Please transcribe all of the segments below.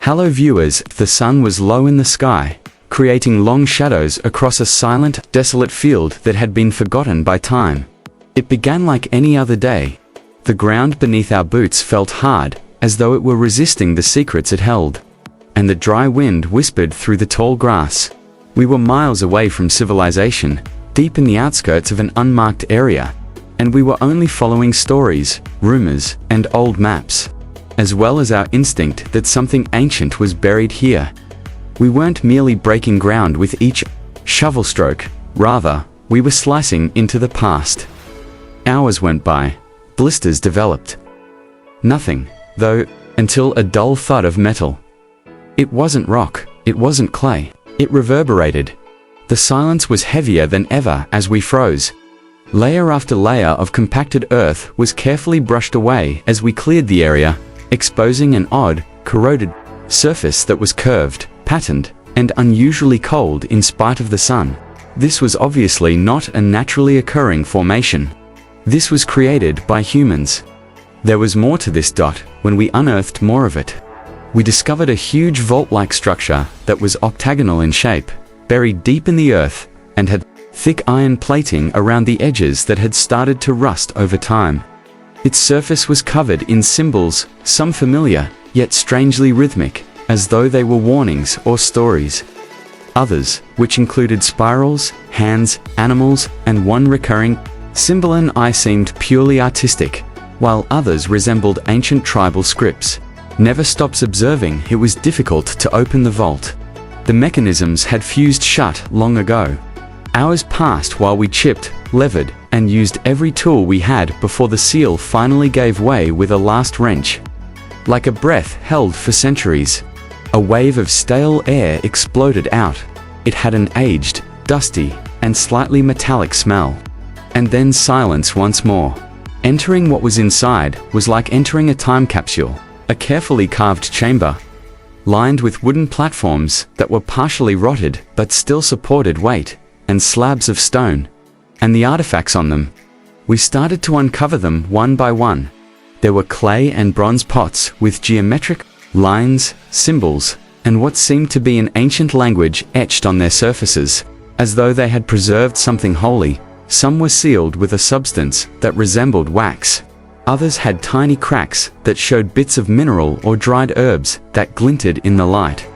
Hello viewers, the sun was low in the sky, creating long shadows across a silent, desolate field that had been forgotten by time. It began like any other day. The ground beneath our boots felt hard, as though it were resisting the secrets it held. And the dry wind whispered through the tall grass. We were miles away from civilization, deep in the outskirts of an unmarked area, and we were only following stories, rumors, and old maps, as well as our instinct that something ancient was buried here. We weren't merely breaking ground with each shovel stroke, rather, we were slicing into the past. Hours went by. Blisters developed. Nothing, though, until a dull thud of metal. It wasn't rock, it wasn't clay, it reverberated. The silence was heavier than ever as we froze. Layer after layer of compacted earth was carefully brushed away as we cleared the area, exposing an odd, corroded surface that was curved, patterned, and unusually cold in spite of the sun. This was obviously not a naturally occurring formation. This was created by humans. There was more to this dot when we unearthed more of it. We discovered a huge vault-like structure that was octagonal in shape, buried deep in the earth, and had thick iron plating around the edges that had started to rust over time. Its surface was covered in symbols, some familiar, yet strangely rhythmic, as though they were warnings or stories. Others, which included spirals, hands, animals, and one recurring symbol and eye, seemed purely artistic, while others resembled ancient tribal scripts. Never stops observing, it was difficult to open the vault. The mechanisms had fused shut long ago. Hours passed while we chipped, levered, and used every tool we had before the seal finally gave way with a last wrench. Like a breath held for centuries, a wave of stale air exploded out. It had an aged, dusty, and slightly metallic smell. And then silence once more. Entering what was inside was like entering a time capsule, a carefully carved chamber, lined with wooden platforms that were partially rotted but still supported weight, and slabs of stone, and the artifacts on them. We started to uncover them one by one. There were clay and bronze pots with geometric lines, symbols, and what seemed to be an ancient language etched on their surfaces, as though they had preserved something holy. Some were sealed with a substance that resembled wax. Others had tiny cracks that showed bits of mineral or dried herbs that glinted in the light.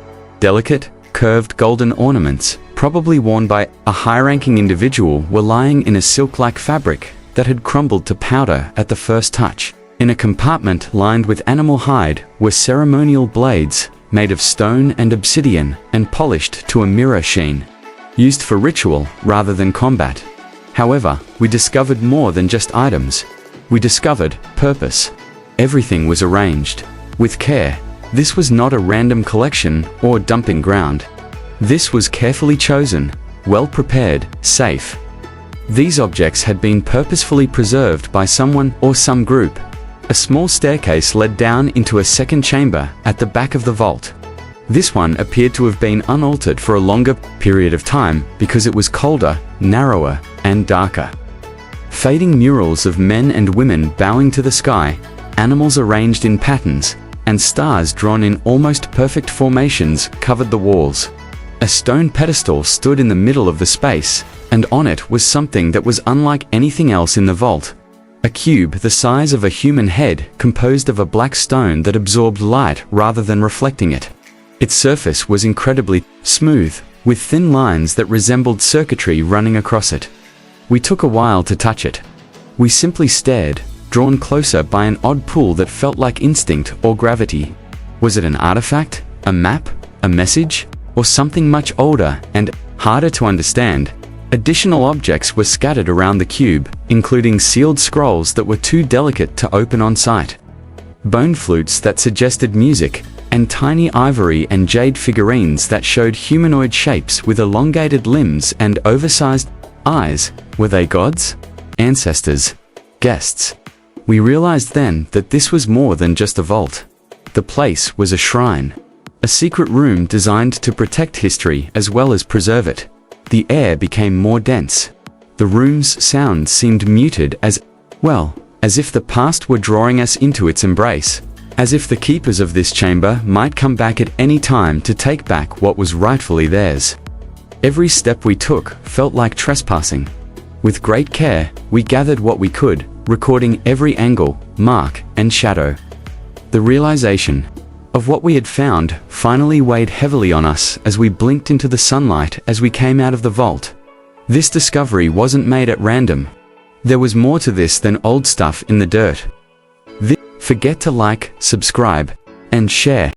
Delicate, curved golden ornaments, probably worn by a high-ranking individual, were lying in a silk-like fabric that had crumbled to powder at the first touch. In a compartment lined with animal hide were ceremonial blades, made of stone and obsidian and polished to a mirror sheen, used for ritual rather than combat. However, we discovered more than just items. We discovered purpose. Everything was arranged with care. This was not a random collection or dumping ground. This was carefully chosen, well prepared, safe. These objects had been purposefully preserved by someone or some group. A small staircase led down into a second chamber at the back of the vault. This one appeared to have been unaltered for a longer period of time because it was colder, narrower, and darker. Fading murals of men and women bowing to the sky, animals arranged in patterns, and stars drawn in almost perfect formations covered the walls. A stone pedestal stood in the middle of the space, and on it was something that was unlike anything else in the vault. A cube the size of a human head, composed of a black stone that absorbed light rather than reflecting it. Its surface was incredibly smooth, with thin lines that resembled circuitry running across it. We took a while to touch it. We simply stared, drawn closer by an odd pull that felt like instinct or gravity. Was it an artifact, a map, a message, or something much older and harder to understand? Additional objects were scattered around the cube, including sealed scrolls that were too delicate to open on sight, bone flutes that suggested music, and tiny ivory and jade figurines that showed humanoid shapes with elongated limbs and oversized eyes. Were they gods? Ancestors? Guests? We realized then that this was more than just a vault. The place was a shrine, a secret room designed to protect history as well as preserve it. The air became more dense. The room's sound seemed muted as if the past were drawing us into its embrace. as if the keepers of this chamber might come back at any time to take back what was rightfully theirs. Every step we took felt like trespassing. With great care, we gathered what we could, recording every angle, mark, and shadow. The realization of what we had found finally weighed heavily on us as we blinked into the sunlight as we came out of the vault. This discovery wasn't made at random. There was more to this than old stuff in the dirt. Forget to like, subscribe, and share.